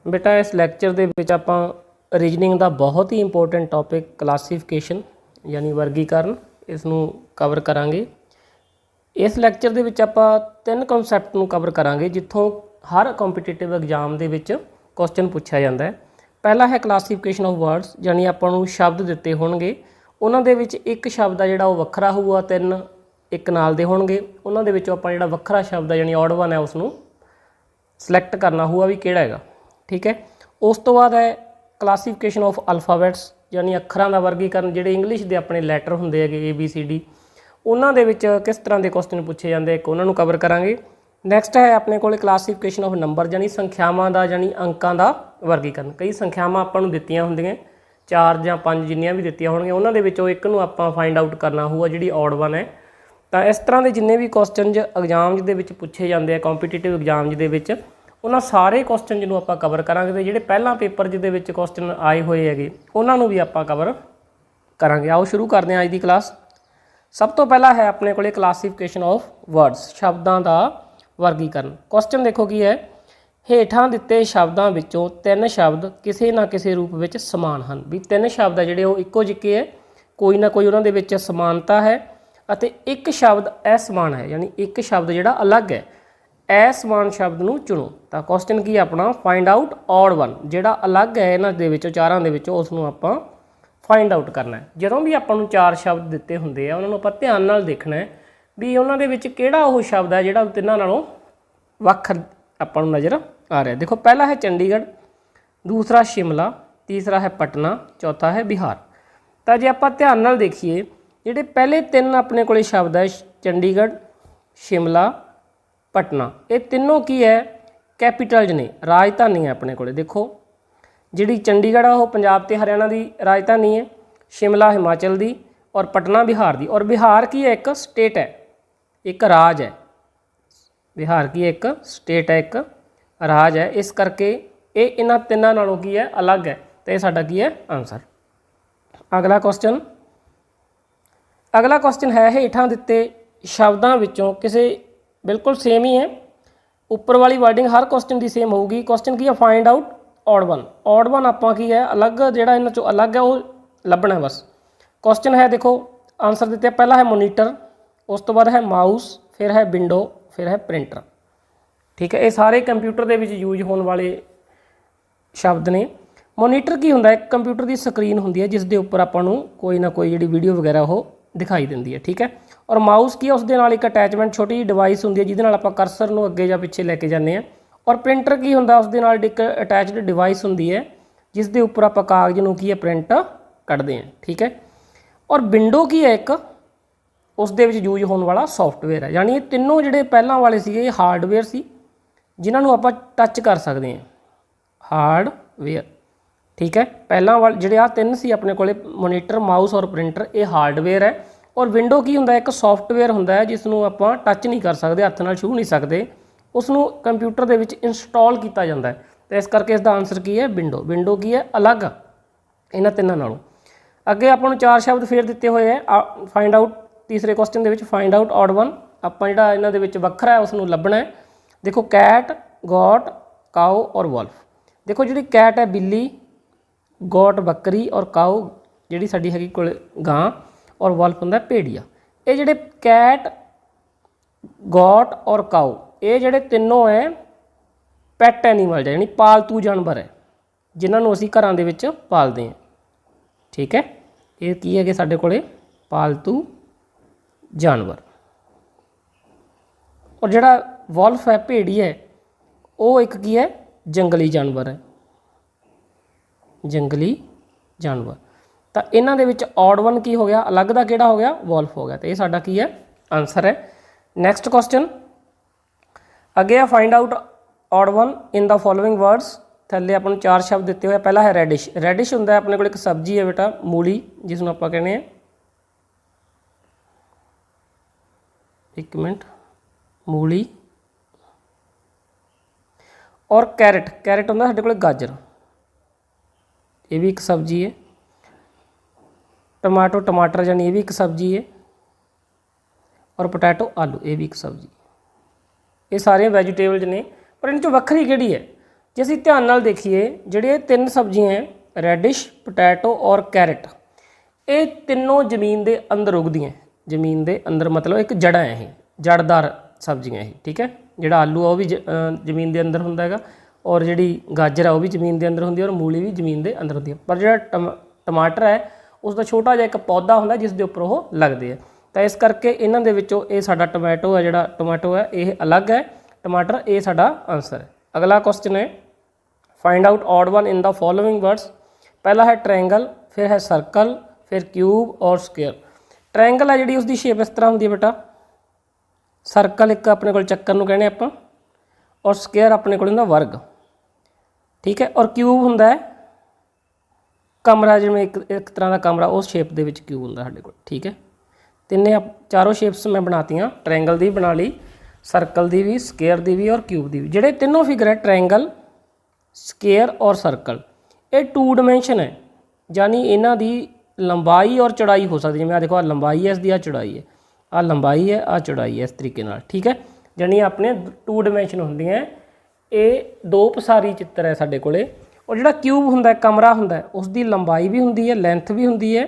बेटा इस लैक्चर ਦੇ ਵਿੱਚ ਆਪਾਂ ਰੀਜਨਿੰਗ ਦਾ ਬਹੁਤ ਹੀ ਇੰਪੋਰਟੈਂਟ ਟੌਪਿਕ ਕਲਾਸੀਫਿਕੇਸ਼ਨ ਯਾਨੀ ਵਰਗੀਕਰਨ ਇਸ ਨੂੰ ਕਵਰ ਕਰਾਂਗੇ। ਇਸ ਲੈਕਚਰ ਦੇ ਵਿੱਚ ਆਪਾਂ ਤਿੰਨ ਕਨਸੈਪਟ ਨੂੰ ਕਵਰ ਕਰਾਂਗੇ ਜਿੱਥੋਂ ਹਰ ਕੰਪੀਟੀਟਿਵ ਐਗਜ਼ਾਮ ਦੇ ਵਿੱਚ ਕੁਐਸਚਨ ਪੁੱਛਿਆ ਜਾਂਦਾ ਹੈ। ਪਹਿਲਾ ਹੈ ਕਲਾਸੀਫਿਕੇਸ਼ਨ ਆਫ ਵਰਡਸ, ਯਾਨੀ ਆਪਾਂ ਨੂੰ ਸ਼ਬਦ ਦਿੱਤੇ ਹੋਣਗੇ, ਉਹਨਾਂ ਦੇ ਵਿੱਚ ਇੱਕ ਸ਼ਬਦ ਆ ਜਿਹੜਾ ਉਹ ਵੱਖਰਾ ਹੋਊਗਾ, ਤਿੰਨ ਇੱਕ ਨਾਲ ਦੇ ਹੋਣਗੇ, ਉਹਨਾਂ ਦੇ ਵਿੱਚੋਂ ਆਪਾਂ ਜਿਹੜਾ ਵੱਖਰਾ ਸ਼ਬਦ ਆ ਯਾਨੀ ਔਡ ਵਨ ਹੈ ਉਸ ਨੂੰ ਸਿਲੈਕਟ ਕਰਨਾ ਹੋਊਗਾ ਵੀ ਕਿਹੜਾ ਹੈਗਾ। ठीक है, उस तो बाद है क्लासीफिकेशन ऑफ अल्फाबैट्स यानी अखरां दा वर्गीकरण, जिहड़े इंग्लिश दे अपने लैटर हुंदे हैगे ABCD, उन्हां दे विच किस तरह के क्वेश्चन पूछे जाते हैं, उन्हां नूं कवर करांगे। नैक्सट है अपने कोल क्लासीफिकेशन ऑफ नंबर यानी संख्यावां दा यानी अंकां दा वर्गीकरण। कई संख्यावां आपां नूं दित्तियां हुंदियां 4 ਜਾਂ 5 जिन्नियां भी दित्तियां होणगीਆਂ, उन्हां दे विचों एक नूं आपां फाइंड आउट करना होਊਗਾ जिहड़ी ऑड वन है। तो इस तरह के जिन्ने भी क्वेश्चन एग्जाम दे विच पूछे जाते हैं कॉम्पीटीटिव एग्जाम दे विच, उन्होंने सारे क्वेश्चन जिन्होंने आप कवर करांगे। तो जिहड़े पहला पेपर जिहदे विच क्वेश्चन आए हुए है उन्होंने भी आप कवर करांगे। आओ शुरू करते हैं अज की क्लास। सब तो पहला है अपने को क्लासीफिकेशन ऑफ वर्ड्स, शब्दों का वर्गीकरण। क्वेश्चन देखो की है, हेठां दिते शब्दों विचों तीन शब्द किसी ना किसी रूप में समान हैं। भी तीन शब्द जिहड़े वो इक्को जिक्के है, कोई ना कोई उन्होंने विच समानता है, अते एक शब्द असमान है यानी एक शब्द जिहड़ा अलग है। असमान शब्द नूं चुनो। तो क्वेश्चन की अपना फाइंड आउट ऑड वन, जिहड़ा अलग है इन्हां दे विचों चारां दे विचों उसनूं आपां फाइंड आउट करना है। जदों भी आपां नूं चार शब्द दिते हुंदे आ उन्हां नूं आपां ध्यान नाल देखना है भी उन्हां दे विच किहड़ा ओह शब्द है जिहड़ा तिन्हां नालों वख आपां नूं नज़र आ रहा है। देखो पहला है चंडीगढ़, दूसरा शिमला, तीसरा है पटना, चौथा है बिहार। तो जे आपां ध्यान नाल देखिए जिहड़े पहले तीन अपने कोले शब्द है चंडीगढ़, शिमला, पटना, ये तीनों की है कैपीटल्स ने, राजधानी है अपने को। देखो जी चंडीगढ़ है वो पंजाब ते हरियाणा की राजधानी है, शिमला हिमाचल की और पटना बिहार की। और बिहार की एक स्टेट है, एक राज है। बिहार की एक स्टेट है, एक राज है, इस करके ये इन्हां तिन्नां नालों की है अलग है। तो यह साडा की है आंसर। अगला क्वेश्चन, अगला क्वेश्चन है हेठां दिते शब्दों विचों किसी बिल्कुल सेम ही है, उपर वाली वर्डिंग हर क्वेश्चन की सेम होगी। क्वेश्चन की है find out odd one. Odd one आपां की है अलग, जिहड़ा इन्हां चों अलग है वो लभना है बस। क्वेश्चन है देखो आंसर दिते, पहला है मोनीटर, उस तो बाद है माउस, फिर है विंडो, फिर है प्रिंटर। ठीक है, ये सारे कंप्यूटर के यूज होने वाले शब्द ने। मोनीटर की हुंदा है, कंप्यूटर की स्क्रीन हुंदी है जिस दे उपर आपां नूं कोई ना कोई जिहड़ी वीडियो वगैरह वो दिखाई दिंदी है। ठीक है, और माउस की है उस दे नाल एक अटैचमेंट छोटी जी डिवाइस हुंदी है जिहदे नाल आपां कर्सर नूं अगे जां पिछे लैके जाने हैं। और प्रिंटर की हुंदा उस दे नाल एक अटैचड डिवाइस हुंदी है जिस दे उपर आपां कागज़ नूं की है प्रिंट कढ़दे हैं। ठीक है, और विंडो की है एक उस दे विच यूज होने वाला सॉफ्टवेयर है। यानी ये तीनों जिहड़े पहलां वाले सीगे ये हार्डवेयर सी जिन्हां नूं आपां टच कर सकते हैं, हार्डवेयर। ठीक है, पहलां वाले जिहड़े आ तीन सी अपने कोले मोनीटर, माउस और प्रिंटर, ये हार्डवेयर है। और विंडो की हुंदा एक सॉफ्टवेयर हुंदा है जिसनूं आपां टच नहीं कर सकते, हत्थ नाल छू नहीं सकते, उसनूं कंप्यूटर दे विच इंस्टॉल किया जाता है। तो इस करके इसका आंसर की है विंडो। विंडो की है अलग इन्हां तिन्नां नालों। अगे आपां नूं चार शब्द फिर दिते हुए है फाइंड आउट, तीसरे क्वेश्चन दे विच फाइंड आउट ऑड वन। आपां जिहड़ा इन्हां दे विच वखरा है उसनूं लभना है। देखो कैट, गॉट, काऊ और वॉल्फ। देखो जिहड़ी कैट है बिल्ली, गॉट बकरी और काऊ जिहड़ी साडी हैगी कोल गां और वॉल्फ हुंदा भेड़िया। ये जिहड़े कैट, गॉट और काऊ ये जिहड़े तीनों है पैट एनीमल है यानी पालतू जानवर है जिन्हां नूं असीं घरां दे विच पालदे हैं। ठीक है, ये की है कि साडे कोले पालतू जानवर। और जिहड़ा वॉल्फ है भेड़ी है वो एक की है जंगली जानवर है, जंगली जानवर। तो इन्हां दे विच ऑड वन की हो गया, अलग दा किहड़ा हो गया, वॉल्फ हो गया। तो ये साडा की है आंसर है। नैक्सट क्वेश्चन अगे है find out odd one in the following words. थल्ले अपन चार शब्द दिते हुए, पहला है रेडिश। रेडिश हुंदा है अपने कोल एक सब्जी है बेटा मूली, जिसनूं आपां कहने हैं, एक मिनट, मूली। और कैरेट, कैरेट हुंदा साडे कोल गाजर, ये भी एक सब्जी है। टमाटो, टमाटर यानी ये भी एक सब्जी है। और पोटैटो, आलू, ये भी एक सब्जी। ये सारे वैजीटेबल्स ने, पर इन चों वक्खरी किहड़ी है। ਜੇ ਅਸੀਂ ਧਿਆਨ ਨਾਲ ਦੇਖੀਏ ਜਿਹੜੇ ਤਿੰਨ ਸਬਜ਼ੀਆਂ ਹੈ ਰੈਡਿਸ਼, ਪੋਟੈਟੋ ਔਰ ਕੈਰਟ, ਇਹ ਤਿੰਨੋਂ ਜ਼ਮੀਨ ਦੇ ਅੰਦਰ ਉਗਦੀਆਂ। ਜ਼ਮੀਨ ਦੇ ਅੰਦਰ ਮਤਲਬ ਇੱਕ ਜੜ੍ਹਾਂ ਹੈ, ਇਹ ਜੜਦਾਰ ਸਬਜ਼ੀਆਂ ਇਹ, ਠੀਕ ਹੈ। ਜਿਹੜਾ ਆਲੂ ਆ ਉਹ ਵੀ ਜ਼ਮੀਨ ਦੇ ਅੰਦਰ ਹੁੰਦਾ ਹੈਗਾ, ਔਰ ਜਿਹੜੀ ਗਾਜਰ ਆ ਉਹ ਵੀ ਜ਼ਮੀਨ ਦੇ ਅੰਦਰ ਹੁੰਦੀ ਹੈ, ਔਰ ਮੂਲੀ ਵੀ ਜ਼ਮੀਨ ਦੇ ਅੰਦਰ ਹੁੰਦੀ ਹੈ। ਪਰ ਜਿਹੜਾ ਟਮਾਟਰ ਹੈ ਉਸ ਦਾ ਛੋਟਾ ਜਿਹਾ ਇੱਕ ਪੌਦਾ ਹੁੰਦਾ ਜਿਸ ਦੇ ਉੱਪਰ ਉਹ ਲੱਗਦੇ ਆ। ਤਾਂ ਇਸ ਕਰਕੇ ਇਹਨਾਂ ਦੇ ਵਿੱਚੋਂ ਇਹ ਸਾਡਾ ਟੋਮੈਟੋ ਹੈ, ਜਿਹੜਾ ਟੋਮੈਟੋ ਹੈ ਇਹ ਅਲੱਗ ਹੈ, ਟਮਾਟਰ ਇਹ ਸਾਡਾ ਆਨਸਰ ਹੈ। ਅਗਲਾ ਕੁਐਸਚਨ ਹੈ find out odd one in the following words. पहला है ट्रायंगल, फिर है सर्कल, फिर क्यूब और स्क्वेयर। ट्रायंगल है जी उसकी शेप इस तरह होंगी बेटा, सर्कल एक अपने को चक्कर नूं कहने आपां, और स्क्वेयर अपने को वर्ग, ठीक है। और क्यूब हुंदा है कमरा, जिवें एक तरह का कमरा उस शेप दे विच क्यूब हुंदा साडे कोल, ठीक है। तिन्ने चारों शेप्स मैं बनातियां, ट्रायंगल दी बना ली, सर्कल दी भी, स्क्वेयर दी भी और क्यूब दी भी। जिहड़े तीनों फिगर है ट्रायंगल, स्केयर और सर्कल, ये 2 डिमेंशन है, यानी इन्हां दी लंबाई और चौड़ाई हो सकती है। जिवें आ देखो, आ लंबाई है, इसकी आ चौड़ाई है, आ लंबाई है, आ चौड़ाई है, इस तरीके नाल, ठीक है। यानी अपने 2 डिमेंशन होंदी हैं, ये 2 पसारी चित्र है साडे कोले। और जिहड़ा क्यूब हुंदा है, कमरा हुंदा है, उसकी लंबाई भी हुंदी है, लेंथ भी हुंदी है,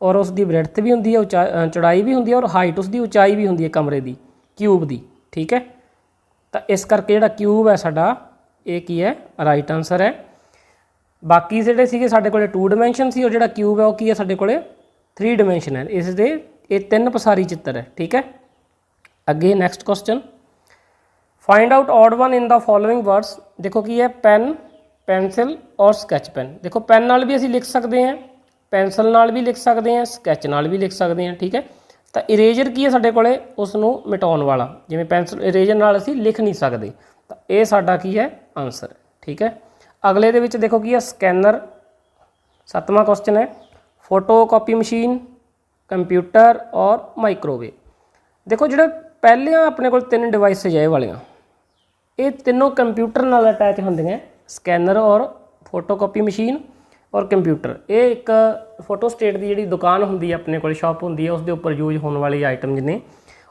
और उसकी ब्रेडथ भी हुंदी है, चौड़ाई भी हुंदी है, और हाइट उसकी ऊंचाई भी हुंदी है कमरे की, क्यूब की, ठीक है। तो इस करके जिहड़ा क्यूब है साडा ये की है राइट आंसर है। बाकी जिहड़े सीगे साडे कोले 2 डिमेंशन सी, और जिहड़ा क्यूब है वो की है साडे कोले 3 डिमेंशन है। इस दे ये 3 पसारी चित्र है, ठीक है। अगे next question, find out odd one in the following words. देखो की है पेन, पेंसिल और स्कैच पेन। देखो पेन नाल भी असीं लिख सकते हैं, पेंसिल नाल भी लिख सकते हैं, स्कैच नाल भी लिख सकते हैं, ठीक है। तो इरेजर की है साडे कोले उसनूं मिटाउण वाला, जिवें पेंसिल इरेजर नाल असीं लिख नहीं सकते, तो ये साडा की है आंसर, ठीक है। अगले दे विच देखो की है स्कैनर। 7वां क्वेश्चन है फोटोकॉपी मशीन, कंप्यूटर और माइक्रोवेव। देखो जिहड़े पहले अपने को 3 डिवाइसिज है वालियां, ये तीनों कंप्यूटर नाल अटैच होंदे हैं, स्कैनर और फोटोकॉपी मशीन और कंप्यूटर। ये एक फोटो स्टेट की जी दुकान होंदी है अपने को, शॉप होंदी है, उसके उपर यूज होने वाली आइटम जिन्हें।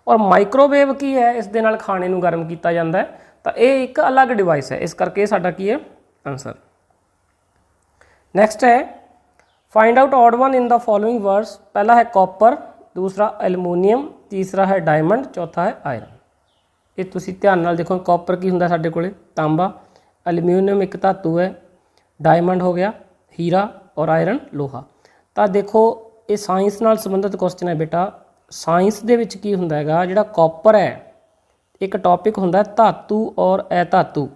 और माइक्रोवेव की है, इस दे नाल खाने नूं गर्म किया जाता है, तो ये एक अलग डिवाइस है, इस करके साडा की है आंसर। नैक्सट है find out odd one in the following words. पहला है कॉपर, दूसरा एलूमीनियम, तीसरा है डायमंड, चौथा है आयरन। ये तुसीं ध्यान नाल देखो, कॉपर की हुंदा साडे कोले तांबा, एलूमीनियम एक धातु है, डायमंड हो गया हीरा, और आयरन लोहा। तो देखो ये साइंस नाल संबंधित क्वेश्चन है बेटा। साइंस दे विच की हुंदा हैगा, जिहड़ा कॉपर है एक टॉपिक हुंदा धातु और अधातु।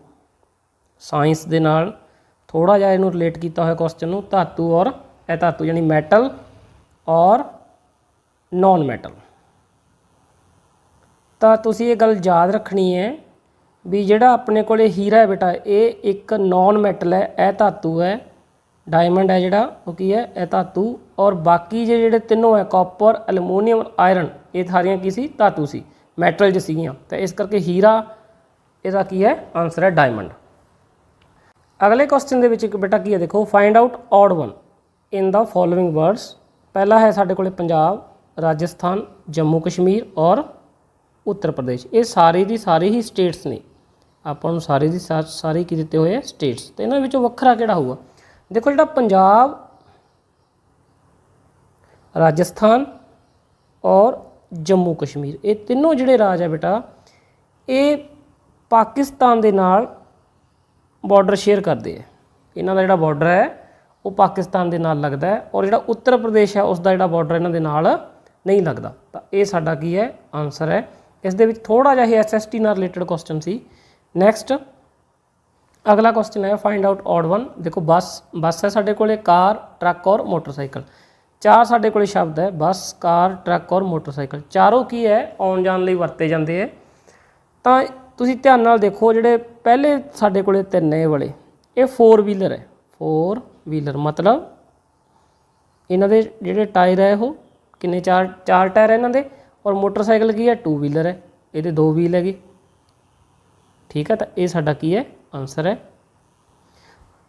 साइंस दे नाल थोड़ा जिहा इहनूं रिलेट किया हुआ क्वेश्चन नूं, धातु और अधातु, यानी मैटल और नॉन मैटल। तो तुसीं ये गल याद रखनी है भी जिहड़ा अपने कोले हीरा है बेटा, ये एक नॉन मैटल है, अधातु है। डायमंड है जिहड़ा वो की है अधातु, और बाकी जिहड़े तीनों है कॉपर, एलूमीनियम, आयरन, ये सारियां की सी धातु सी, मैटल च सीगियां। तो इस करके हीरा इसका की है आंसर है डायमंड। अगले क्वेश्चन के बेटा की है देखो find out odd one in the following words. पहला है साढ़े को पंजाब, राजस्थान, जम्मू कश्मीर और उत्तर प्रदेश। ये सारी दी सारी ही स्टेट्स ने, आपां नूं सारी दी सारी की दिते हुए स्टेट्स। तो इन्हां विचों वखरा किहड़ा होगा? देखो जिहड़ा पंजाब, राजस्थान और जम्मू कश्मीर, ये तीनों जिहड़े राज है बेटा, ये पाकिस्तान दे नाल बॉर्डर शेयर करते हैं। इन्हां दा जिहड़ा बॉर्डर है वो पाकिस्तान दे नाल लगदा है, और जिहड़ा उत्तर प्रदेश है उसका जिहड़ा बॉर्डर इन्हां दे नाल नहीं लगता। तो ये साडा की है आंसर है। इस दे विच थोड़ा जिहा SST नाल रिलेटेड क्वेश्चन सी। नैक्सट अगला क्वेश्चन है फाइंड आउट ऑड वन। देखो बस है साडे कोले, कार, ट्रक और मोटरसाइकिल। चार साडे कोले शब्द है बस, कार, ट्रक और मोटरसाइकिल। चारों की है आउण जाण लई वरते जांदे है। तो तुसीं ध्यान नाल देखो, जिहड़े पहले साडे कोले तिन्न ये वाले, ये 4 व्हीलर है। 4 व्हीलर मतलब इन्हां दे जिहड़े टायर है वो किन्ने, चार टायर है इन्हां दे। और मोटरसाइकिल की है 2 व्हीलर है, ये 2 व्हील हैगी। ठीक है, तो ये साडा की है आंसर है।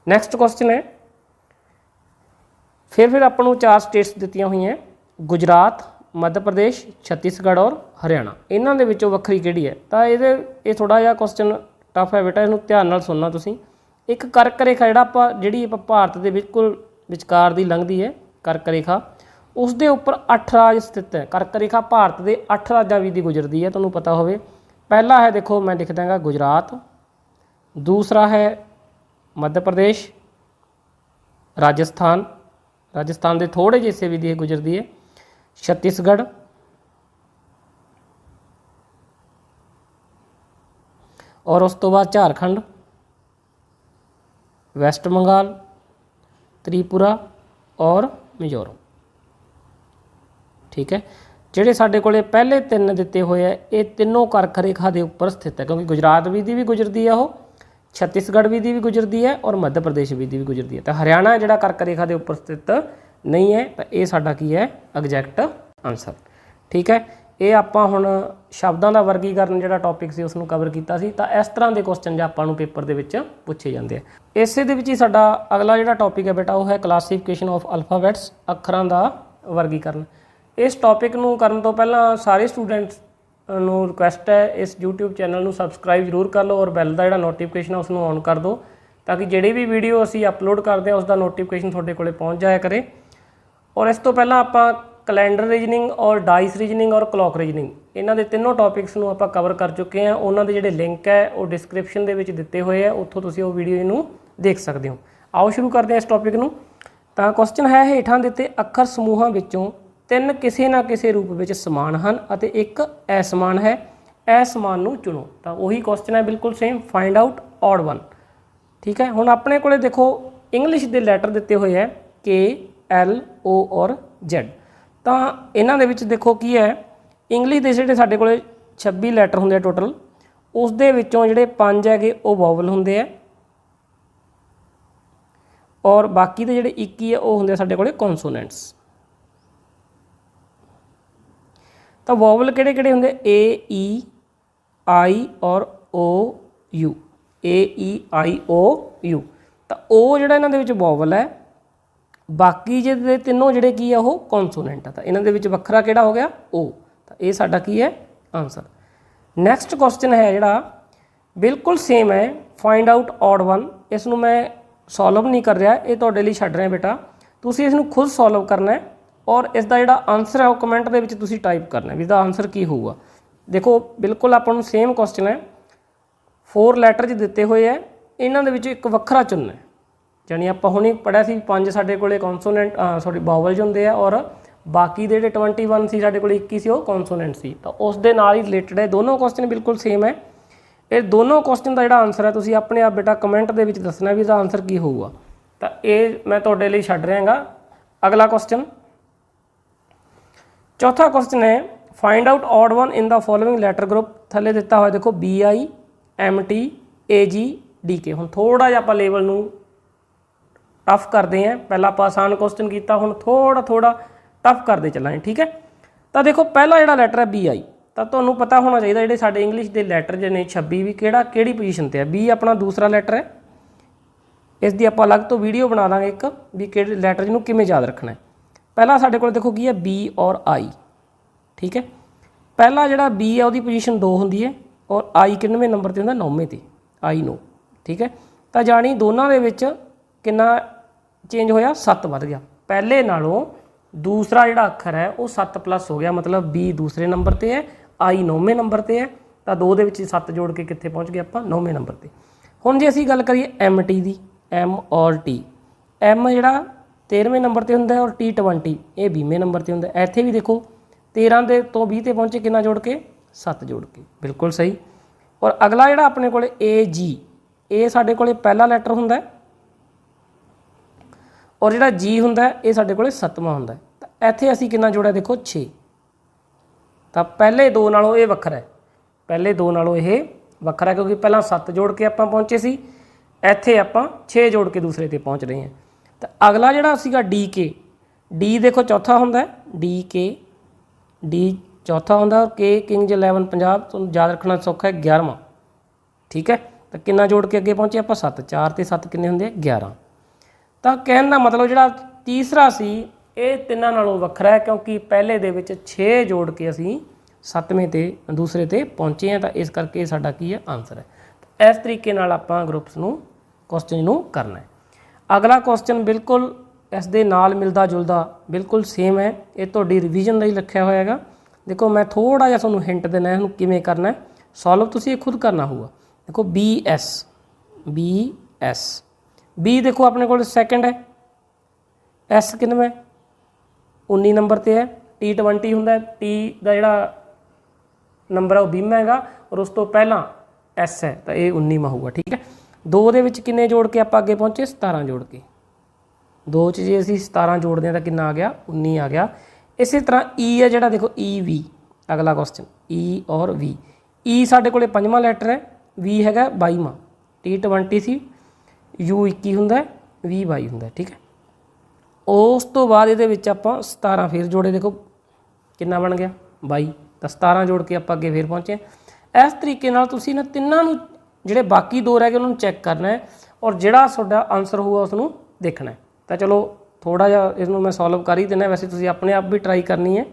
नैक्सट क्वेश्चन है फिर आपां नूं 4 स्टेट्स दित्तियां हुई हैं, गुजरात, मध्य प्रदेश, छत्तीसगढ़ और हरियाणा। इन्हां दे विचों वखरी किहड़ी है? तो ये थोड़ा जिहा क्वेश्चन टफ है बेटा, इनू ध्यान नाल सुनना तुसीं। एक कर्क रेखा जिहड़ी आपां भारत दे बिल्कुल विचकार दी लंघदी है, कर्क रेखा उस दे उपर 8 राज स्थित है। कर्क रेखा भारत के 8 राज्यों भी दी गुजरती है, तुहानूं पता होवे। पहला है देखो मैं लिख देंगा गुजरात, दूसरा है मध्य प्रदेश, राजस्थान, राजस्थान के थोड़े जे हिस्से भी दी गुजरती है, छत्तीसगढ़, और उस तो बाद झारखंड, वेस्ट बंगाल, त्रिपुरा और मिजोरम। ठीक है, ਜਿਹੜੇ ਸਾਡੇ ਕੋਲੇ ਪਹਿਲੇ 3 ਦਿੱਤੇ ਹੋਏ ਆ ਇਹ ਤਿੰਨੋਂ ਕਰਕ ਰੇਖਾ ਦੇ ਉੱਪਰ ਸਥਿਤ ਹੈ, ਕਿਉਂਕਿ ਗੁਜਰਾਤ ਵੀ ਦੀ ਵੀ ਗੁਜਰਦੀ ਹੈ, ਉਹ ਛੱਤੀਸਗੜ੍ਹ ਵੀ ਦੀ ਵੀ ਗੁਜਰਦੀ ਹੈ ਔਰ ਮੱਧ ਪ੍ਰਦੇਸ਼ ਵੀ ਦੀ ਵੀ ਗੁਜਰਦੀ ਹੈ। ਤਾਂ ਹਰਿਆਣਾ ਜਿਹੜਾ ਕਰਕ ਰੇਖਾ ਦੇ ਉੱਪਰ ਸਥਿਤ ਨਹੀਂ ਹੈ, ਤਾਂ ਇਹ ਸਾਡਾ ਕੀ ਹੈ ਐਗਜ਼ੈਕਟ ਆਨਸਰ। ਠੀਕ ਹੈ, ਇਹ ਆਪਾਂ ਹੁਣ ਸ਼ਬਦਾਂ ਦਾ ਵਰਗੀਕਰਨ ਜਿਹੜਾ ਟੌਪਿਕ ਸੀ ਉਸ ਨੂੰ ਕਵਰ ਕੀਤਾ ਸੀ। ਤਾਂ ਇਸ ਤਰ੍ਹਾਂ ਦੇ ਕੁਐਸਚਨ ਜਾਂ ਆਪਾਂ ਨੂੰ ਪੇਪਰ ਦੇ ਵਿੱਚ ਪੁੱਛੇ ਜਾਂਦੇ ਆ। ਇਸੇ ਦੇ ਵਿੱਚ ਹੀ ਸਾਡਾ ਅਗਲਾ ਜਿਹੜਾ ਟੌਪਿਕ ਹੈ ਬੇਟਾ ਉਹ ਹੈ ਕਲਾਸੀਫਿਕੇਸ਼ਨ ਆਫ ਅਲਫਾਬੈਟਸ, ਅੱਖਰਾਂ ਦਾ ਵਰਗੀਕਰਨ। इस टॉपिक नूं करन तो पहला सारे स्टूडेंट्स नूं रिक्वेस्ट है इस यूट्यूब चैनल नूं सबसक्राइब जरूर कर लो और बैल का जिहड़ा नोटिफिकेशन है उसनूं ऑन कर दो, ताकि जिहड़ी भी वीडियो असीं अपलोड करते हैं उसका नोटिफिकेशन तुहाडे कोले पहुँच जाया करे। और इस तो पहला आपां कैलेंडर रीजनिंग और डाइस रीजनिंग और क्लॉक रीजनिंग इन्हां दे तीनों टॉपिक्स नूं आपां कवर कर चुके हैं। उन्हां दे जिहड़े लिंक है वो डिस्क्रिप्शन दे विच दित्ते होए है, उत्थों तुसीं वो वीडियो नूं देख सकदे हो। आओ शुरू करते हैं इस टॉपिक नूं। तां क्वेश्चन है हेठां दित्ते अखर समूहां विचों 3 किसी ना किसी रूप में समान हैं और एक असमान है, असमान नूं चुनो। तो वही क्वेश्चन है बिल्कुल same, find out odd one. ठीक है, हुण अपने कोले देखो इंग्लिश के लैटर दिते हुए है के, एल, ओ और जेड। तो इन्हां दे विच देखो की है इंग्लिश के जिहड़े साडे कोले 26 लैटर हुंदे टोटल, उस दे विचों जिहड़े 5 हैगे वो वॉवल हुंदे आ और बाकी दे जिहड़े 21 है वो हुंदे साडे कोले कॉन्सोनेंट्स। तो वॉवल किहड़े किहड़े हुंदे, ए, ई, आई और ओ, you, A, E, I, O, you. तो ओ जिहड़ा इन्हां दे विच वॉवल है, बाकी जे तीनों जिहड़े की है वो कॉन्सोनेंट है। तो इन्हां दे विच वखरा किहड़ा हो गया, ओ। तो ये साडा की है आंसर। नैक्सट क्वेश्चन है जिहड़ा बिल्कुल सेम है, फाइंड आउट ऑड वन। इसनूं मैं सॉल्व नहीं कर रहा, ये तुहाडे लई छड्ड रहा बेटा, तुसीं इसनूं खुद सॉल्व करना है और इसका जिहड़ा आंसर है वो कमेंट दे विच तुसीं टाइप करना भी इसका आंसर की होगा। देखो बिल्कुल आपां नूं सेम क्वेश्चन है, 4 लैटर च दिते हुए है, इन्हां दे विच एक वखरा चुनना है। जानी आपां हुणे पढ़िया सी 5 साडे कोले कॉन्सोनेंट सॉरी वॉवल हुंदे आ और बाकी दे जिहड़े 21 सी साडे कोले 21 सी वो कॉन्सोनेंट सी। तो उस दे नाल ही रिलेटेड है, दोनों क्वेश्चन बिल्कुल सेम है। ये दोनों क्वेश्चन का जिहड़ा आंसर है तुसीं अपने आप बेटा कमेंट दे विच दसना भी इसदा आंसर की होगा। तो ये मैं तुहाडे लई छड्ड रहा गा। अगला क्वेश्चन, चौथा क्वेश्चन है find out odd one in the following letter group. थले दिता हुआ देखो B I, M T, A G, D K. हुण थोड़ा जिहा आपां लेवल नूं टफ करते हैं, पहला आपां आसान क्वेश्चन किया, हुण थोड़ा थोड़ा टफ करते चलांगे। ठीक है, तो देखो पहला जिहड़ा लैटर है बी आई, तो तुहानूं पता होना चाहिए जिहड़े साडे इंग्लिश के लैटर जे ने 26 भी किहड़ी पोजीशन ते है। बी अपना दूसरा लैटर है, इसकी आपां अलग तो वीडियो बना देंगे एक भी किहड़े लैटर नूं किवें याद रखना है। पहला साडे कोल देखो की है बी और आई। ठीक है, पहला जिहड़ा बी है उसकी पोजीशन 2 होंदी है और आई किन्नवें नंबर पर होंदा, 9वें ते, आई 9। ठीक है, तो जानी दोनों के विच कितना चेंज होया, 7 वध गया। पहले नालों दूसरा जिहड़ा अखर है वो 7 प्लस हो गया, मतलब बी दूसरे नंबर पर है, आई 9वें नंबर पर है। तो 2 दे विच 7 जोड़ के कित्थे पहुँच गए आपां 9वें नंबर पर। हुण जे असीं गल करिए एम टी की, एम और टी, एम जिहड़ा 13वें नंबर पर होंदा है और टी 20 ये 20वें नंबर पर होंदा है। इत्थे भी देखो 13 दे तो 20 ते पहुँचे कितना जोड़ के, 7 जोड़ के, बिल्कुल सही। और अगला जिहड़ा अपने कोले ए जी, ये साडे कोले पहला लैटर हुंदा है और जिहड़ा जी हुंदा है ये साडे कोले 7वां हुंदा है। तो इत्थे असीं कितना जोड़िया देखो 6। तो पहले 2 नालों ये वखरा है, पहले 2 नालों ये वखरा है, क्योंकि पहला 7 जोड़ के आपां पहुँचे सी, इत्थे आपां 6 जोड़ के दूसरे ते पहुँच रहे हैं। तो अगला जिहड़ा सीगा डी के, डी देखो चौथा हुंदा है, डी के, डी चौथा होंदा और के किंग्स 11 पंजाब, तो याद रखना सौखा है 11वां। ठीक है, तो कितना जोड़ के अगे पहुँचे आप 7, 4 ते 7 किन्ने होंदे 11। तो कहने का मतलब जिहड़ा तीसरा सी ये तिन्नां नालों वखरा है, क्योंकि पहले दे विच 6 जोड़ के असीं 7वें ते दूसरे ते पहुँचे हैं। तो इस करके साडा की है आंसर है। इस तरीके नाल आपां ग्रुप्स नूं क्वेश्चन नूं करना है। अगला क्वेश्चन बिल्कुल इस दे नाल मिलदा जुलदा बिल्कुल सेम है, ये तुहाडी रिवीजन लई रखिया होया हैगा। देखो मैं थोड़ा जिहा तुहानूं हिंट देना है किवें करना है, सॉल्व तुसीं खुद करना होगा। देखो बी देखो अपने को सैकेंड है, एस किनवा 19 नंबर ते है, T20 हुंदा है, टी दा जिहड़ा नंबर है वो 20वां हैगा और उस तो पहला एस है तो ये 19वां होगा। ठीक है, 2 दे विच किन्ने जोड़ के आप अगे पहुँचे 17 जोड़ के, 2 च जे असीं 17 जोड़ते हैं तो कितना आ गया 19 आ गया। इस तरह ई है जिहड़ा देखो EV, अगला क्वेश्चन ई और वी। ई साडे कोले 5वां लैटर है, वी हैगा 22वां, T20 सी, U21 हुंदा है, V22 हुंदा है। ठीक है, उस तो बाद ये आपां 17 फिर जोड़े, देखो कितना बन गया 22, तो 17 जोड़ के आप अगे फिर पहुँचे। इस तरीके नाल तुसीं ना तिन्नां नूं जिहड़े बाकी 2 रह गए उन्होंने चैक करना है और जिहड़ा तुहाडा आंसर होगा उसनूं देखना है। तो चलो थोड़ा जिहा इसनूं मैं सॉल्व कर ही देना, वैसे तुसीं अपने आप भी ट्राई करनी है।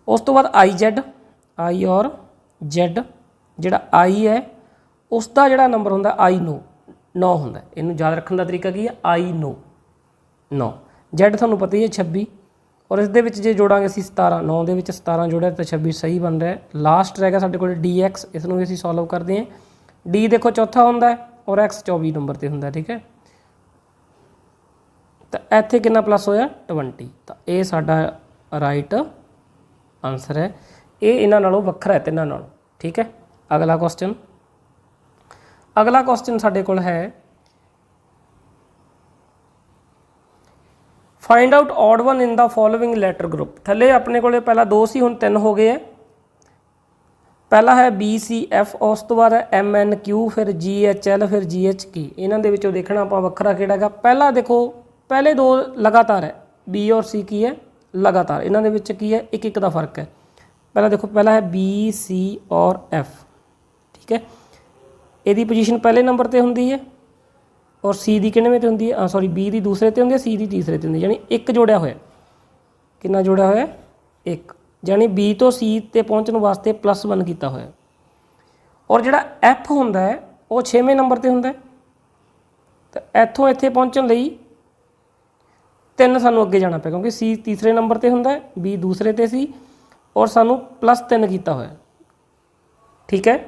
उस तो बाद आई और जेड, जिहड़ा आई है उसका जिहड़ा नंबर हुंदा आई 9 हुंदा है। इहनूं याद रखने का तरीका की है, आई 9, जेड तुहानूं पता ही है 26, और इस दे विच जे जोड़ांगे असीं 17, 9 दे विच 17 जोड़िया तो 26 सही बन रहा है। लास्ट रह गया साडे कोल DX, इसनूं भी असीं सॉल्व करते हैं। डी देखो चौथा हुंदा है और X 24 नंबर ते हुंदा है। ठीक है, तो इत्थे कितना प्लस होया 20, तो ये साडा राइट आंसर है। ये इन्हां नालों वखरा है तिन्हां नालों। ठीक है, अगला क्वेश्चन साडे कोल है find out odd one in the following letter group. थले अपने को पहला 2 सी, हुण 3 हो गए है। पहला है BCF, उस तो बाद है MNQ, फिर GHL, फिर GHK। इन्हां दे विचों देखना आपां वखरा किहड़ा हैगा। पहला देखो पहले 2 लगातार है, B और C की है लगातार, इन्हां दे विच की है एक दा फर्क है। पहला देखो पहला है B, C और F। ठीक है, इहदी पोजीशन पहले नंबर ते हुंदी है और C दी किन्नवें ते हुंदी है, सॉरी B दी दूसरे ते हुंदी है, C दी तीसरे ते हुंदी है, यानी 1 जोड़िया होया। कितना जोड़िया होया 1, यानी B तो C ते पहुँचने वास्ते +1 किया होया। और जिहड़ा F हुंदा है वो 6वें नंबर ते हुंदा है, तो इत्थों इत्थे पहुँचण लई 3 सानूं अगे जाना पिया, क्योंकि C तीसरे नंबर ते हुंदा है, B दूसरे ते सी और सानूं +3 किया होया। ठीक है,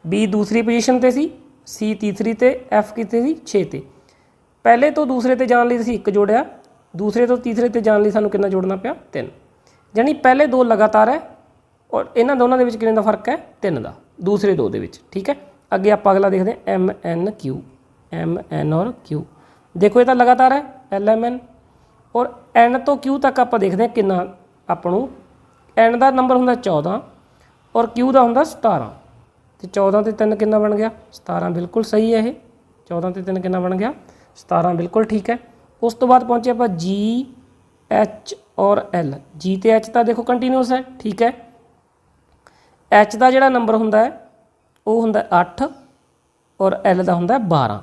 B दूसरी पोजीशन ते सी, C तीसरी ते, F कितने सी 6 ते। पहले तो दूसरे ते जाने लई असीं 1 जोड़िया, दूसरे तो तीसरे ते जाने लई सानूं कितना जोड़ना पिया 3, यानी पहले 2 लगातार है और इन्हां दोनों दे विच कितने दा फर्क है 3 दा, दूसरे 2 दे विच। ठीक है, अगे आप अगला देखते हैं MNQ, MN और Q। देखो ये तो लगातार है LMN, और N तो Q तक आप देखते हैं कितना आपां नूं N का नंबर हुंदा 14 और Q का हुंदा 17, तो 14 ते 3 कितना बन गया 17, बिल्कुल सही है ये। 14 ते 3 कितना बन गया 17, बिल्कुल ठीक है। उस तो बाद पहुँचे आप G, H और L। G ते H तो देखो कंटीन्यूअस है। ठीक है, H का जिहड़ा नंबर हुंदा है वो हुंदा 8 और L का हुंदा 12,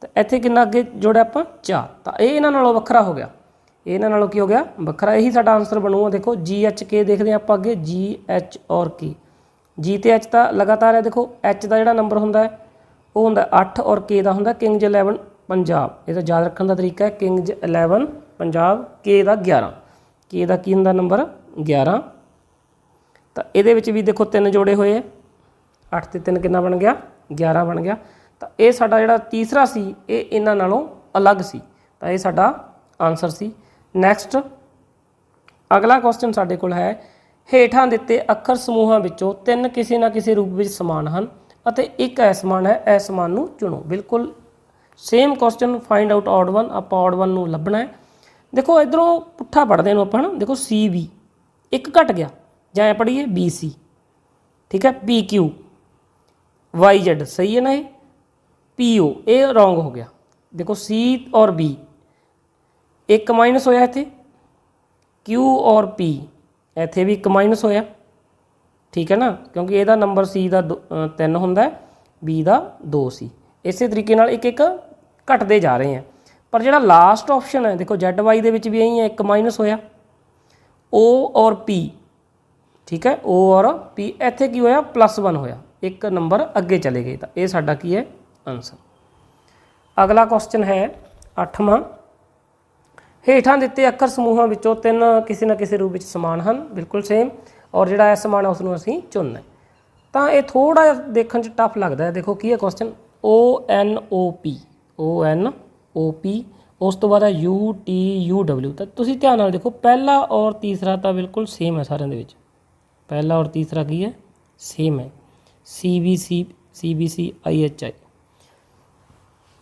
तो इत्थे कितना अगे जोड़िया आप 4, तो ये इन्हां नालों वखरा हो गया। इन्हां नालों की हो गया वखरा, यही साडा आंसर बनूगा। देखो GHK देखते हैं आप अगे, GH और K। G ते H तो लगातार है, देखो H का जिहड़ा नंबर हुंदा है वो हुंदा 8 और K का हुंदा किंग्स 11 पंजाब। ये तो याद रखने का तरीका है, किंग्स 11 पंजाब, K का 11, K का की हुंदा नंबर 11। तो ये भी देखो 3 जोड़े हुए, 8 ते 3 कितना बन गया 11 बन गया। तो ये साडा जिहड़ा तीसरा सी ये इन्हां नालों अलग सी, तो ये साडा आंसर सी। नैक्सट अगला क्वेश्चन साडे कोल है हेठां दिते अखर समूहां विचों 3 किसी ना किसी रूप में समान हैं अते एक असमान है, असमान नूं चुनो। बिल्कुल same question, find out odd one, आप ऑड वन नूं लभना है। देखो इधरों पुट्ठा पढ़ते हैं आप, देखो CV 1 घट गया, जाए पढ़िए BC। ठीक है, PQ YZ सही है ना, ये PO ये रॉन्ग हो गया। देखो C और B 1 माइनस होया इत्थे, Q और P इत्थे भी 1 माइनस होया। ठीक है ना, क्योंकि यदा नंबर C का 3 हुंदा है, B का 2 सी। इस तरीके नाल एक एक घटते जा रहे हैं। पर जिहड़ा लास्ट ऑप्शन है देखो ZY दे विच भी यही है, 1 माइनस होया O और P। ठीक है। ओ और पी इत्थे की होया +1 होया, एक नंबर अगे चले गए, तो ये साडा की है आंसर। अगला क्वेश्चन है 8वां, हेठां दिते अखर समूहों विचों 3 किसी न किसी रूप में समान हैं, बिल्कुल सेम, और जिहड़ा इस समान है उसनूं असीं चुनना है। तो ये थोड़ा जिहा देखण 'च टफ लगता है। देखो की है क्वेश्चन, ONOP, ONOP, उस तो बाद है UTUW। तो तुसीं ध्यान नाल देखो, पहला और तीसरा तो बिल्कुल सेम है सारिਆਂ ਦੇ ਵਿੱਚ, पहला और तीसरा की है सेम है, CBC IHI।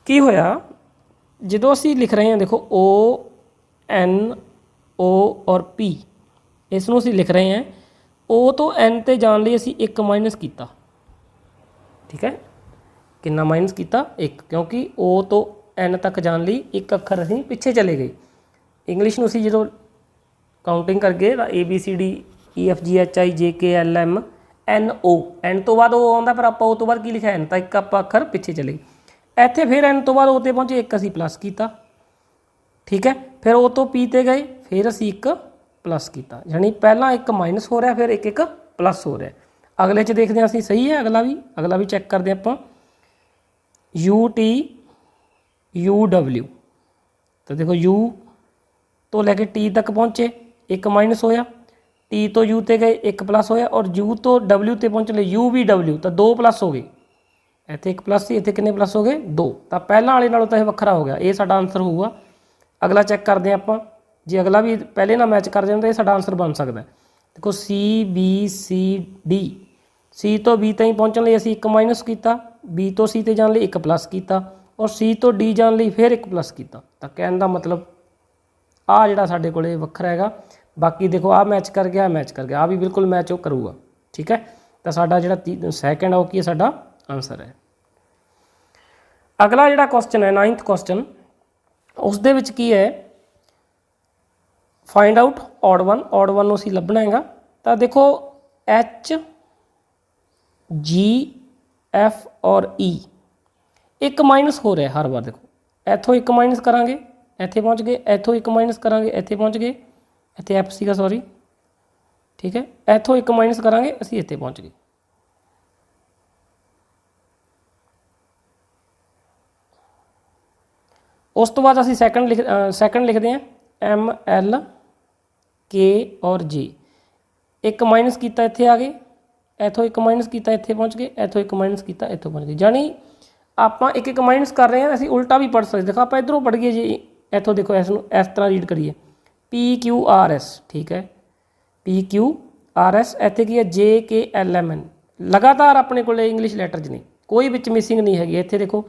की होया जो असी लिख रहे हैं, देखो ONO और P, इसनों असी लिख रहे हैं O तो N ते जान लई असी 1 माइनस किया, ठीक है। कितना माइनस किया? 1, क्योंकि O तो N तक जान लई 1 अखर असी पिछे चले गए। इंग्लिश नूं असी जो काउंटिंग कर गए ABCDEFGHIJKLM NO, N तो बाद O आउंदा, पर आपां O तो बाद की लिखा N, तो 1 आपां अखर पिछे चले गए। इत्थे फिर N तो बाद O ते पहुंचे, 1 असी प्लस किया, ठीक है। फिर O तो P ते गए, फिर असी 1 प्लस किया, यानी पहला 1 माइनस हो रहा, फिर 1 प्लस हो रहा। अगले च देखते हैं असी, सही है। अगला भी चैक करते हैं आप, UTUW। तो देखो U तो लैके T तक पहुँचे, 1 माइनस होया, T तो U ते गए, 1 प्लस होया, और U तो W ते पहुँचने UVW, तो 2 प्लस हो गए। इत्थे 1 प्लस सी, इत्थे कितने प्लस हो गए? 2। तो पहला वाले नालों तो यह वखरा हो गया, ये साडा आंसर होगा। अगला चैक करते हैं आप, जे अगला भी पहले ना मैच कर जाए तो यह साडा आंसर बन सकता है। देखो CBCD, C तो B तक पहुँचने लिए असी 1 माइनस किया, B तो C ते जाने लिए 1 प्लस किया, और C तो D जाने लिए फिर 1 प्लस किया। तो कहने का मतलब आ जिहड़ा साडे कोले वखरा हैगा। बाकी देखो आ मैच कर गया, मैच कर गया, आ भी बिल्कुल मैच करूगा, ठीक है। तो साडा जिहड़ा सैकेंड है की साडा आंसर है। अगला जिहड़ा क्वेश्चन है 9th क्वेश्चन, उस दे विच की है, फाइंड आउट ऑड वन नूं असीं लभना हैगा। तो देखो HGF और E 1 माइनस हो रहा है हर बार। देखो इत्थों 1 माइनस करांगे, इत्थे पहुँच गए, इत्थों 1 माइनस करांगे, इत्थे पहुँच गए, इत्थे F सीगा सॉरी, ठीक है। इत्थों 1 माइनस करांगे, असीं इत्थे पहुँच गए। उस तो बाद असीं सैकेंड लिखते हैं MLK और J। 1 माइनस किया, इत्थे आ गए, इत्थों 1 माइनस किया, इत्थे पहुँच गए, इत्थों 1 माइनस किया, इत्थों पहुँच गए। यानी आप 1 माइनस कर रहे हैं, असीं उल्टा भी पढ़ सकते। देखो आप इधरों पढ़िए जी, इत्थों देखो इस तरह रीड करिए PQRS, ठीक है, PQRS। इत्थे की है JKLMN, लगातार अपने को इंग्लिश लैटरज ने, कोई विच मिसिंग नहीं हैगी। इत्थे देखो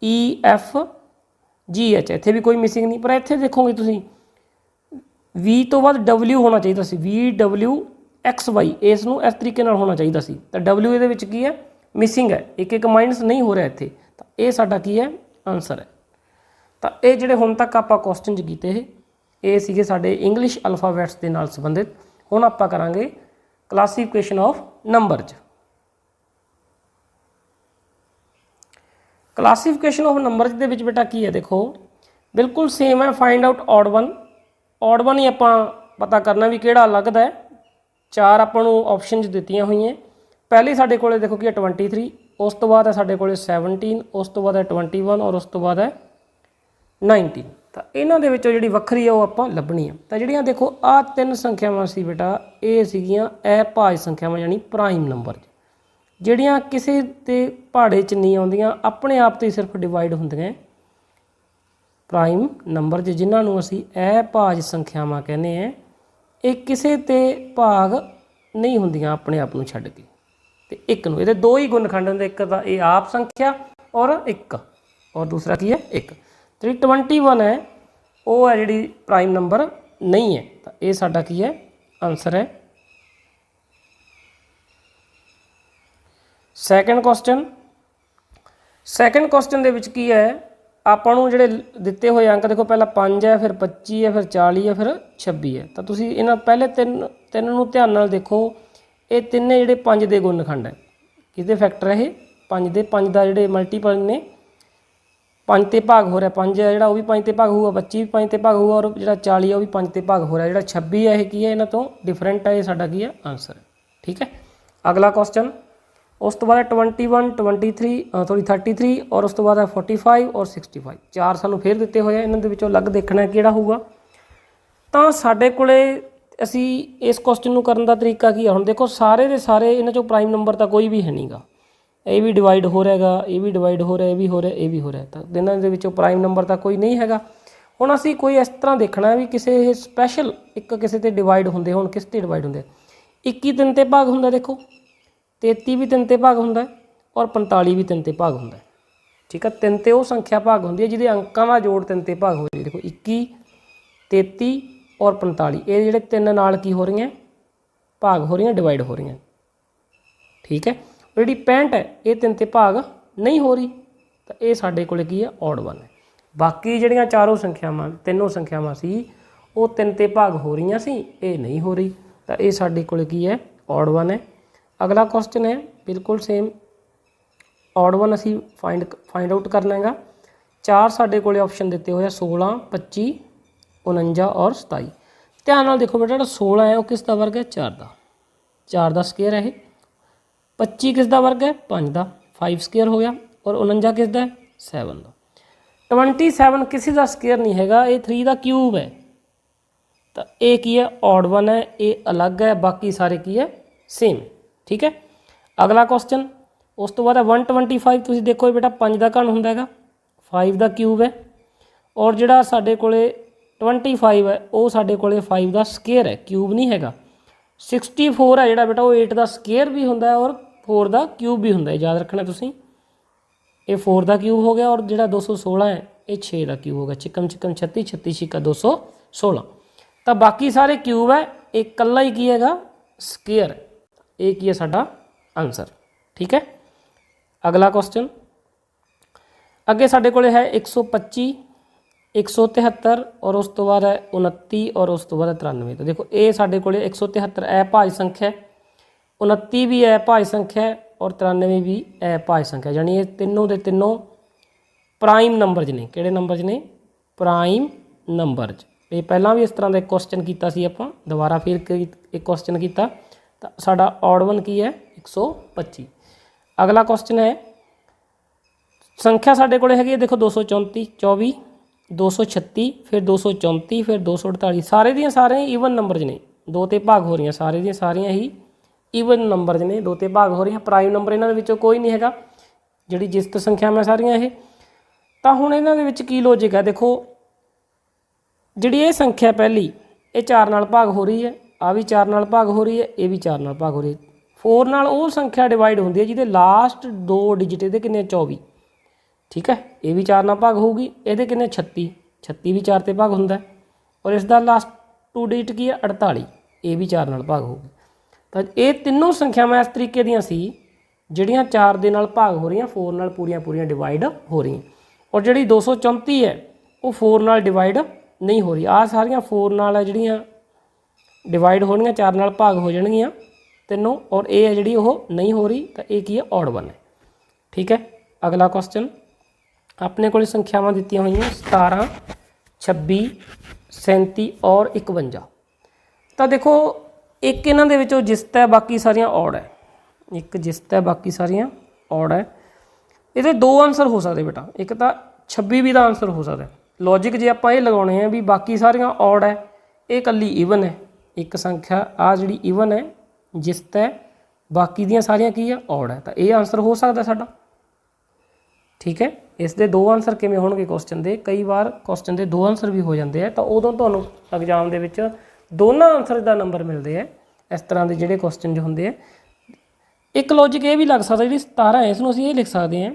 EFGH, इत्थे भी कोई मिसिंग नहीं, पर इत्थे देखोगे तुसीं V तो बाद W होना चाहिए सी, VWXY, इसनूं इस तरीके नाल होना चाहिए सी। तो W इहदे विच की है, मिसिंग है, 1 माइनस नहीं हो रहा इत्थे। तो ये साडा की है आंसर है। तो ये जिहड़े हुण तक आपां क्वेश्चन कीते ये सीगे साडे इंग्लिश अल्फाबैट्स के नाल संबंधित। हुण आपां करांगे क्लासीफिकेशन ऑफ नंबरज। क्लासीफिकेशन ऑफ नंबरज दे विच बेटा की है, देखो बिल्कुल सेम है। फाइंड आउट ऑड वन ही आपां पता करना भी किहड़ा लगदा है। 4 आपां नूं ऑप्शनस दित्तियां होईयां। पहले साडे कोले देखो कि 23, उस तो बाद है साडे कोले 17, उस तो बाद है 21, और उस तो बाद है 19। तो इन्हां दे विचों जिहड़ी वक्खरी है वो आपां लभणी है। तो जिहड़ियां देखो आ 3 संख्यावां सी बेटा, ये सीगियां अभाज्य संख्यावां, यानी प्राइम नंबर, जिहड़ियां किसी दे पहाड़े च नहीं आउंदियां, अपने आप तो ही सिर्फ डिवाइड हुंदियां प्राइम नंबर, जिन्हां नूं असीं अभाज्य संख्यावां कहने हैं। ये किसी ते भाग नहीं हुंदियां अपने आप नूं छड्ड के। तो एक नूं, इहदे 2 ही गुणखंड हुंदे, एक तां ये आप संख्या और एक, और दूसरा की है 1। तो 21 है वो है जिहड़ी प्राइम नंबर नहीं है। तो ये साडा की है आंसर है। सैकेंड क्वेश्चन दे विच की है, आपां नूं जिहड़े दिते हुए अंक देखो, पहला 5 है, फिर 25 है, फिर 40 है, फिर 26 है। तो तुसीं इन्हां पहले तीन नूं ध्यान नाल देखो, ये तिन्ने जिहड़े 5 दे गुणखंड है, किसदे फैक्टर है ये 5 दे, 5 दा जिहड़े मल्टीपल ने 5 ते भाग हो रहा, 5 है जिहड़ा वो भी 5 ते भाग होगा, 25 भी 5 ते भाग होगा, और जिहड़ा 40 है वो भी 5 ते भाग हो रहा। जिहड़ा 26 है ये की है, इन्हां तों डिफरेंट है, ये साडा की है आंसर है। ठीक है। अगला क्वेश्चन उस तो बाद 21 33 और उस तो बाद 45 और 65 चार सानू फिर दिते हुए इन्हां दे विचों अलग देखना किहड़ा होऊगा। तो साडे कोले असी इस क्वेश्चन नूं करन दा तरीका की है। हुण देखो सारे दे सारे इन्हां चों प्राइम नंबर तो कोई भी है नहीं गा, ये भी डिवाइड हो रहा है, ये भी डिवाइड हो रहा है, ये भी हो रहा है, ये भी हो रहा है, तो इन्हां दे विचों प्राइम नंबर तो कोई नहीं हैगा। हुण असी कोई इस तरह देखना है भी किसी स्पैशल एक किसी ते डिवाइड होंदे होण, किस ते डिवाइड होंदे 21 3 ते भाग हुंदा, देखो 33 भी 3 ते भाग हुंदा और 45 भी 3 ते भाग हुंदा। ठीक है, 3 ते वो संख्या भाग हुंदी है जिहदे अंकां दा जोड़ 3 ते भाग हो जाए। देखो 21 33 और 45 ये जिहड़े 3 नाल की हो रही हैं भाग हो रही हैं, डिवाइड हो रही हैं। ठीक है, और जी 65 है ये 3 ते भाग नहीं हो रही, तो ये साडे कोले की है ऑड वन है। बाकी जिहड़ियां चारों संख्यावां तीनों संख्यावां सी वो 3 ते भाग हो रही सी, ये नहीं हो रही, तो ये साडे कोले की है ऑड वन है। अगला क्वेश्चन है बिल्कुल सेम ऑड वन असी फाइंड आउट करना है। चार साडे कोले ऑप्शन दिते हुए 16 25 49 और 27। ध्यान नाल देखो बेटा, 16 है वो किस दा वर्ग है 4 दा स्केयर है। 25 किस दा वर्ग है 5 दा 5 स्केयर हो गया, और 49 किस दा 7 दा। 27 किसी का स्केयर नहीं हैगा, ये 3 का क्यूब है, तो ये की है ऑड वन है, ये अलग है, बाकी सारे की है सेम। ठीक है, अगला क्वेश्चन उस तो बाद 125 तुसीं देखो बेटा 5 का घन हुंदा हैगा, 5 का क्यूब है, और जिहड़ा साडे कोले 25 है वो साडे कोले 5 का स्केयर है, क्यूब नहीं हैगा। 64 है जिहड़ा बेटा वो 8 का स्केयर भी हुंदा है और 4 का क्यूब भी हुंदा है, याद रखना तुसीं। ये 4 का क्यूब हो गया, और जिहड़ा 216 है ये 6 का क्यूब हो गया। चिकम चिकम 36 36 छिक्का 216। तो बाकी सारे क्यूब है, एक कल्ला ही की हैगा स्केयर, एक ही है साडा आंसर। ठीक है, अगला क्वेश्चन अगे साडे कोले है 125 173 और उस तो बाद है 29 और उस तो बाद 93। तो देखो ये साडे कोले 173 अभाज्य संख्या है, 29 भी अभाज्य संख्या है और 93 भी अभाज्य संख्या, यानी ये तीनों के तीनों प्राइम नंबरज ने। किहड़े नंबरज ने? प्राइम नंबरज। ये पहला भी इस तरह का एक क्वेश्चन किया सी आपां, दोबारा फिर एक क्वेश्चन किया, तो साडा ऑड वन की है 125। अगला क्वेश्चन है संख्या साडे कोले हैगी देखो 234 24 236 फिर 234 फिर 248, सारे दियां सारे ईवन नंबरज ने, दो ते भाग हो रही, सारे दियां सारियां ही ईवन नंबरज ने, दो ते भाग हो रही। प्राइम नंबर इन्हां दे विचों कोई नहीं हैगा, जिहड़ी जिसत संख्यावां सारियां ये। तो हुण इन्हां दे विच की लॉजिक है, देखो जिहड़ी ये संख्या पहली ये 4 नाल भाग हो रही है, आ भी 4 नाल भाग हो रही है, ये भी 4 नाल भाग हो रही है। 4 नाल वो संख्या डिवाइड होंदी है जिहदे लास्ट 2 डिजिट इहदे किन्ने 24। ठीक है, ये भी 4 नाल भाग होगी, इहदे किन्ने 36 36 भी 4 ते भाग हुंदा है, और इसका लास्ट 2 डिजिट की है 48, ये भी 4 नाल भाग होगी। तो ये तीनों संख्यावां इस तरीके दियां सी जिहड़ियां 4 दे नाल भाग हो रही, 4 नाल पूरियां पूरियां डिवाइड हो रही, और जिहड़ी 234 है वो 4 नाल डिवाइड नहीं हो रही। आ सारियां 4 नाल जिहड़ियां डिवाइड होणियां 4 नाल भाग हो जाणगियां तीनों, और ये है जिहड़ी वो नहीं हो रही, तो ये की है ऑड वन है। ठीक है, अगला क्वेश्चन अपने को संख्यावां दित्तियां हुई 17 26 37 और 51। तो देखो एक इन्हां दे विचों जिसत है, बाकी सारियां ऑड है, एक जिसत है बाकी सारियां ऑड है। इहदे दो आंसर हो सकते बेटा, एक तो 26 भी का आंसर हो सकता है। लॉजिक जे आपां ये लगाउणे हैं भी बाकी सारियां ऑड है, ये कल्ली ईवन है, एक संख्या आ जिहड़ी ईवन है जिसत है, बाकी दियां सारियां की है ऑड है, तो ये आंसर हो सकता साडा। ठीक है, इसके दो आंसर किवें होणगे क्वेश्चन के, कई बार क्वेश्चन के दो आंसर भी हो जाते हैं, तो उदों तुहानूं एग्जाम दे विच दोनों आंसर का नंबर मिलते हैं। इस तरह के जिहड़े क्वेश्चन जो होंगे, एक लॉजिक ये भी लग सकता जी 17 है, इसनूं असीं ये लिख सकते हैं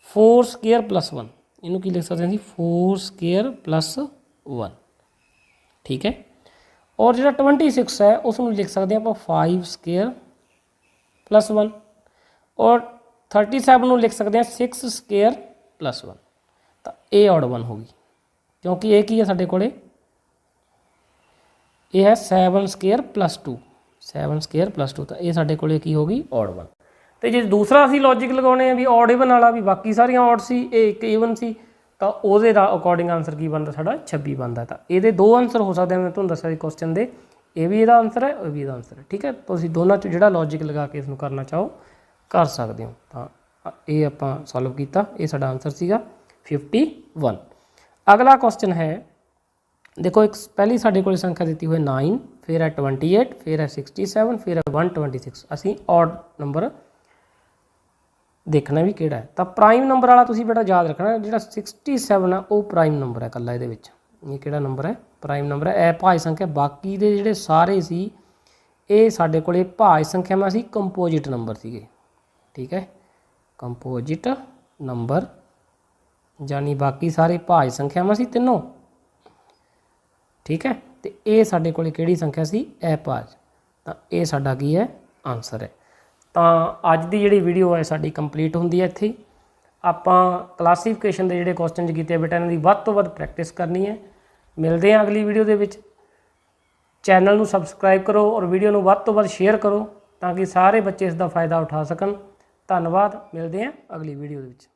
4 स्केयर प्लस 1, इनू की लिख सकते हैं 4 स्केयर प्लस 1। ठीक है, और जो 26 है उसनूं लिख सकते हैं आप 5 स्केयर प्लस 1, और 37 नूं लिख सकते हैं 6 स्केयर प्लस 1। तो ये ऑड वन होगी, क्योंकि ये की है साडे कोले, ये है 7 स्केयर प्लस 2, 7 स्केयर प्लस 2, तो ये साडे कोले की होगी ऑड वन। तो जे दूसरा असीं लॉजिक लगाउने भी ऑड ईवन वाला, भी बाकी सारियां ऑड सी, ये एक ईवन सी, तो उहदे अकॉर्डिंग आंसर की बनता साडा 26 बनता। तो ये दो आंसर हो सकते हैं, मैं तुहानूं दस्सिया क्वेश्चन के, ये भी ਇਹਦਾ ਆਨਸਰ ਹੈ, ਇਹ ਵੀ ਇਹਦਾ ਆਨਸਰ ਹੈ। ਠੀਕ ਹੈ, ਤੁਸੀਂ ਦੋਨਾਂ 'ਚ ਜਿਹੜਾ ਲੌਜਿਕ ਲਗਾ ਕੇ ਇਸ ਨੂੰ ਕਰਨਾ ਚਾਹੋ ਕਰ ਸਕਦੇ ਹੋ। ਤਾਂ ਇਹ ਆਪਾਂ ਸੋਲਵ ਕੀਤਾ, ਇਹ ਸਾਡਾ ਆਨਸਰ ਸੀਗਾ 51। ਅਗਲਾ ਕੁਐਸਚਨ ਹੈ, देखो एक पहली साढ़े को संख्या दी हुई 9, फिर है 28, फिर है 67, फिर है 126। असी ऑड नंबर देखना भी किहड़ा है। तो प्राइम नंबर वाला तुसीं बेटा याद रखना, जिहड़ा 67 है वो प्राइम नंबर है कल्ला इहदे विच। ये किहड़ा नंबर है? प्राइम नंबर है। ए भाज संख्या बाकी दे जिहड़े सारे सी ये साडे कोले भाज संख्या में सी कंपोजिट नंबर सीगे। ठीक है, कंपोजिट नंबर यानी बाकी सारे भाज संख्या में सी तीनों। ठीक है, तो ये साडे कोल किहड़ी संख्या सी? अभाज। तो ये साडा की है? आंसर है। तो अज की जिहड़ी वीडियो है साडी कंप्लीट हुंदी है इत्थे। आपां क्लासीफिकेशन के जिहड़े क्वेश्चन कीते बेटा इन्हां दी वध तो वध प्रैक्टिस करनी है। मिलते हैं अगली वीडियो दे विच। चैनल नूं सबसक्राइब करो और वीडियो नूं वध तो वध शेयर करो ताकि सारे बच्चे इसका फ़ायदा उठा सकन। धन्नवाद, मिलते हैं अगली वीडियो दे विच।